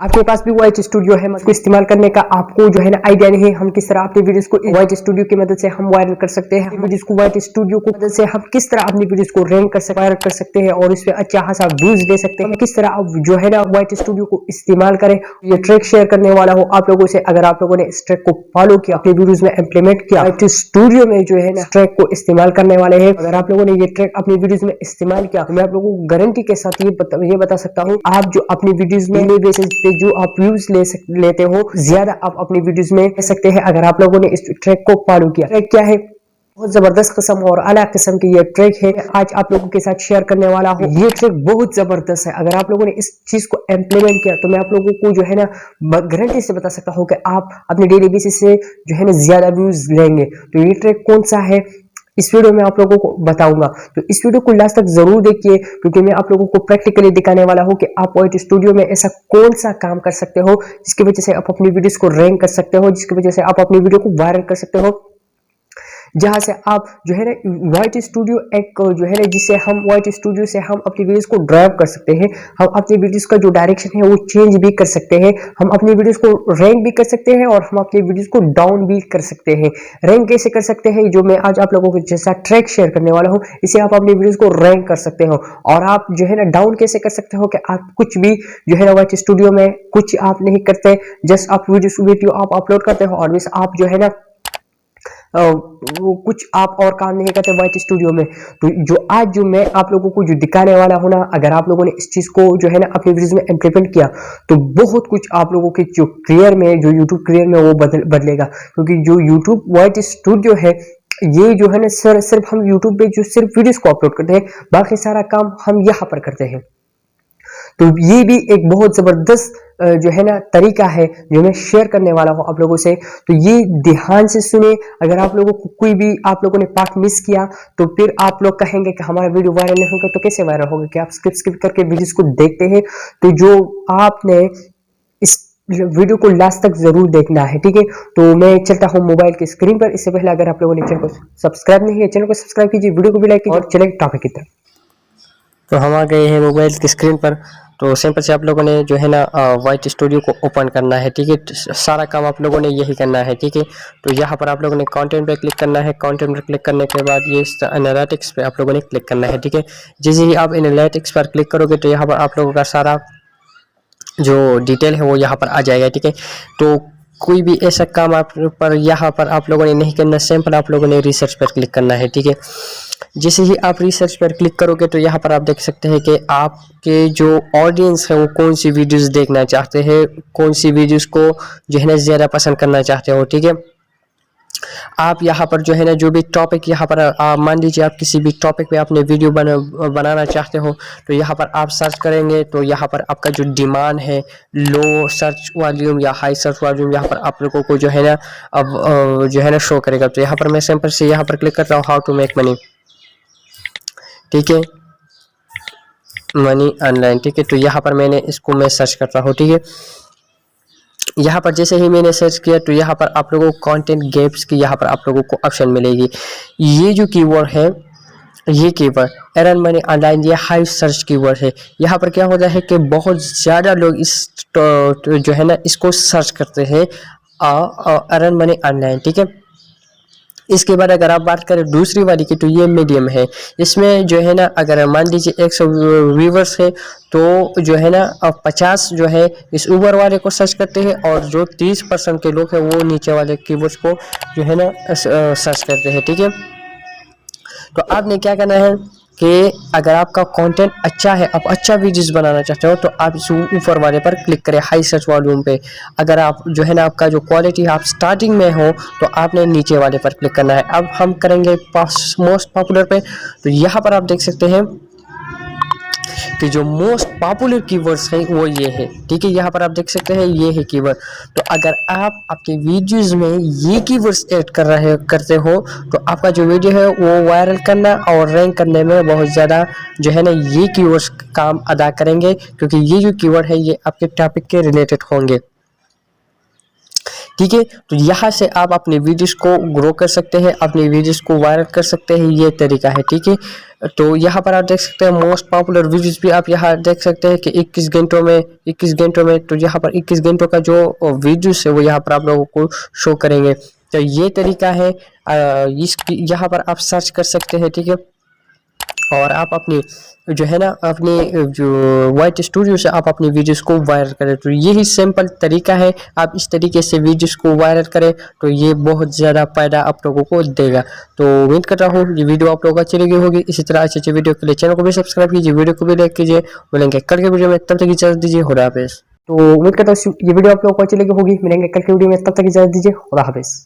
आपके पास भी voice studio है, उसको इस्तेमाल करने का आपको जो है ना आइडिया नहीं है, हम किस तरह अपनी वीडियोस को वॉइस स्टूडियो की मदद से हम वायरल कर सकते हैं। वीडियोस को वॉइस स्टूडियो की मदद से हम किस तरह अपनी वीडियोस को रैंक कर सकते, वायरल कर सकते हैं और इसमें अच्छा खासा व्यूज ले सकते हैं। किस तरह आप जो है ना वॉइस स्टूडियो को इस्तेमाल करें, ये ट्रिक शेयर करने वाला हो आप लोगों से। अगर आप लोगों ने इस ट्रिक को फॉलो किया, अपनी वीडियोस में इंप्लीमेंट किया, वॉइस स्टूडियो में जो है ना ट्रिक को इस्तेमाल करने वाले हैं, अगर आप लोगों ने ये ट्रिक अपनी वीडियोस में इस्तेमाल किया तो मैं आप लोगों को गारंटी के साथ ये बता सकता हूँ, आप जो अपनी वीडियोस में बेसिस पे जो आप व्यूज लेते हो, ज्यादा आप अपनी वीडियोस में ले सकते हैं अगर आप लोगों ने इस ट्रिक को फॉलो किया। ट्रिक क्या है? बहुत जबरदस्त किस्म और अलग किस्म की ये ट्रिक है, आज आप लोगों के साथ शेयर करने वाला हूँ। ये ट्रिक बहुत जबरदस्त है, अगर आप लोगों ने इस चीज को इम्प्लीमेंट किया तो मैं आप लोगों को जो है ना गारंटी से बता सकता हूँ कि आप अपने डेली बेसिस से जो है ना ज्यादा व्यूज लेंगे। तो ये ट्रिक कौन सा है इस वीडियो में आप लोगों को बताऊंगा, तो इस वीडियो को लास्ट तक जरूर देखिए, क्योंकि मैं आप लोगों को प्रैक्टिकली दिखाने वाला हूं कि आप वॉइस स्टूडियो में ऐसा कौन सा काम कर सकते हो जिसकी वजह से आप अपनी वीडियोस को रैंक कर सकते हो, जिसकी वजह से आप अपनी वीडियो को वायरल कर सकते हो, जहां से आप जो है ना वॉइस स्टूडियो एक जो है ना जिससे हम वॉइस स्टूडियो से हम अपनी वीडियोस को ड्राइव कर सकते हैं, हम अपनी वीडियोस का जो डायरेक्शन है वो चेंज भी कर सकते हैं, हम अपनी वीडियोस को रैंक भी कर सकते हैं और हम अपनी वीडियोस को डाउन भी कर सकते हैं। रैंक कैसे कर सकते हैं, जो मैं आज आप लोगों को जैसा ट्रैक शेयर करने वाला हूँ, इसे आप अपनी वीडियोस को रैंक कर सकते हो। और आप जो है ना डाउन कैसे कर सकते हो कि आप कुछ भी जो है ना वॉइस स्टूडियो में कुछ आप नहीं करते, जस्ट आप वीडियो आप अपलोड करते हो और बस आप जो है ना वो कुछ आप और काम नहीं करते वॉइस स्टूडियो में। तो जो आज जो मैं आप लोगों को जो दिखाने वाला हूं ना, अगर आप लोगों ने इस चीज को जो है ना अपनी वीडियोस में इम्प्लीमेंट किया तो बहुत कुछ आप लोगों के जो करियर में, जो यूट्यूब करियर में वो बदलेगा। क्योंकि जो यूट्यूब वॉइस स्टूडियो है, ये जो है ना सिर्फ हम यूट्यूब पे जो सिर्फ वीडियोस को अपलोड करते हैं, बाकी सारा काम हम यहाँ पर करते हैं। तो ये भी एक बहुत जबरदस्त जो है ना तरीका है जो मैं शेयर करने वाला हूं आप लोगों से। तो ये ध्यान से सुने, अगर आप लोगों को कोई भी आप लोगों ने पार्ट मिस किया तो फिर आप लोग कहेंगे कि हमारा वीडियो वायरल नहीं होगा, तो कैसे वायरल होगा? कि आप स्किप करके वीडियोस को देखते हैं, तो जो आपने इस वीडियो को लास्ट तक जरूर देखना है, ठीक है। तो मैं चलता हूँ मोबाइल की स्क्रीन पर। इससे पहले अगर आप लोगों ने चैनल को सब्सक्राइब नहीं किया, चैनल को सब्सक्राइब कीजिए, वीडियो को भी लाइक कीजिए और चले टॉपिक की तरफ। तो हम आ गए हैं मोबाइल की स्क्रीन पर। तो सिंपल से आप लोगों ने जो है ना वॉइस स्टूडियो को ओपन करना है, ठीक है। सारा काम आप लोगों ने यही करना है, ठीक है। तो यहाँ पर आप लोगों ने कंटेंट पे क्लिक करना है, कंटेंट पर क्लिक करने के बाद ये एनालिटिक्स पे आप लोगों ने क्लिक करना है, ठीक है। जैसे ही आप एनालिटिक्स पर क्लिक करोगे तो यहाँ पर आप लोगों का सारा जो डिटेल है वो यहाँ पर आ जाएगा, ठीक है। तो कोई भी ऐसा काम आप पर यहाँ पर आप लोगों ने नहीं करना, सिंपल आप लोगों ने रिसर्च पर क्लिक करना है, ठीक है। जैसे ही आप रिसर्च पर क्लिक करोगे तो यहाँ पर आप देख सकते हैं कि आपके जो ऑडियंस है वो कौन सी वीडियोस देखना चाहते हैं, कौन सी वीडियोस को जो है ना ज़्यादा पसंद करना चाहते हो, ठीक है। आप यहाँ पर जो है ना जो भी टॉपिक यहाँ पर मान लीजिए आप किसी भी टॉपिक पे आपने वीडियो बनाना चाहते हो, तो यहाँ पर आप सर्च करेंगे तो यहाँ पर आपका जो डिमांड है, लो सर्च वॉल्यूम या हाई सर्च वॉल्यूम, यहाँ पर आप लोगों को जो है ना अब जो है ना शो करेगा। तो यहाँ पर मैं सिंपल से यहाँ पर क्लिक करता हूँ हाउ टू मेक मनी, ठीक है, मनी ऑनलाइन, ठीक है। तो यहाँ पर मैंने इसको मैं सर्च करता हूँ, ठीक है। यहाँ पर जैसे ही मैंने सर्च किया तो यहाँ पर आप लोगों को कंटेंट गैप्स की यहाँ पर आप लोगों को ऑप्शन मिलेगी। ये जो कीवर्ड है, ये कीवर्ड अर्न मनी ऑनलाइन, ये हाई सर्च कीवर्ड है। यहाँ पर क्या होता है कि बहुत ज़्यादा लोग इस जो है ना इसको सर्च करते हैं अर्न मनी ऑनलाइन, ठीक है। इसके बाद अगर आप बात करें दूसरी वाली की, तो ये मीडियम है। इसमें जो है ना अगर मान लीजिए 100 व्यूवर्स है तो जो है ना 50 जो है इस ऊपर वाले को सर्च करते हैं और जो 30% के लोग हैं वो नीचे वाले कीवर्ड्स को जो है ना सर्च करते हैं, ठीक है। तो आपने क्या करना है कि अगर आपका कंटेंट अच्छा है, आप अच्छा वीडियोस बनाना चाहते हो, तो आप इस ऊपर वाले पर क्लिक करें हाई सर्च वॉल्यूम पे। अगर आप जो है ना आपका जो क्वालिटी आप स्टार्टिंग में हो तो आपने नीचे वाले पर क्लिक करना है। अब हम करेंगे मोस्ट पॉपुलर पे। तो यहाँ पर आप देख सकते हैं कि जो मोस्ट पॉपुलर कीवर्ड्स हैं वो ये है, ठीक है। यहाँ पर आप देख सकते हैं ये है कीवर्ड। तो अगर आप आपके वीडियोस में ये कीवर्ड्स ऐड करते हो तो आपका जो वीडियो है वो वायरल करना और रैंक करने में बहुत ज़्यादा जो है ना ये कीवर्ड्स काम अदा करेंगे, क्योंकि ये जो कीवर्ड है ये आपके टॉपिक के रिलेटेड होंगे, ठीक है। तो यहाँ से आप अपने वीडियोस को ग्रो कर सकते हैं, अपने वीडियोस को वायरल कर सकते हैं, ये तरीका है। ठीक है, तो यहाँ पर आप देख सकते हैं मोस्ट पॉपुलर वीडियोस भी आप यहाँ देख सकते हैं कि 21 घंटों में तो यहाँ पर 21 घंटों का जो वीडियोस है वो यहाँ पर आप लोगों को शो करेंगे। तो ये तरीका है, इसकी यहाँ पर आप सर्च कर सकते हैं। ठीक है, और आप अपनी जो है ना अपने जो वाइट स्टूडियो से आप अपनी वीडियोस को वायरल करें। तो यही सिंपल तरीका है, आप इस तरीके से वीडियोस को वायरल करें तो ये बहुत ज़्यादा फायदा आप लोगों को देगा। तो उम्मीद कर रहा हूँ ये वीडियो आप लोगों को अच्छी लगी होगी। इसी तरह अच्छी वीडियो के लिए चैनल को भी सब्सक्राइब कीजिए, वीडियो को भी लाइक कीजिए। मिलेंगे कल के वीडियो में, तब तक इजाज़त दीजिए, खुदा हाफिज़। तो उम्मीद करता हूँ ये वीडियो आप लोगों को अच्छी लगी होगी। मिलेंगे कल के वीडियो में, तब तक इजाज़त दीजिए, खुदा हाफिज़।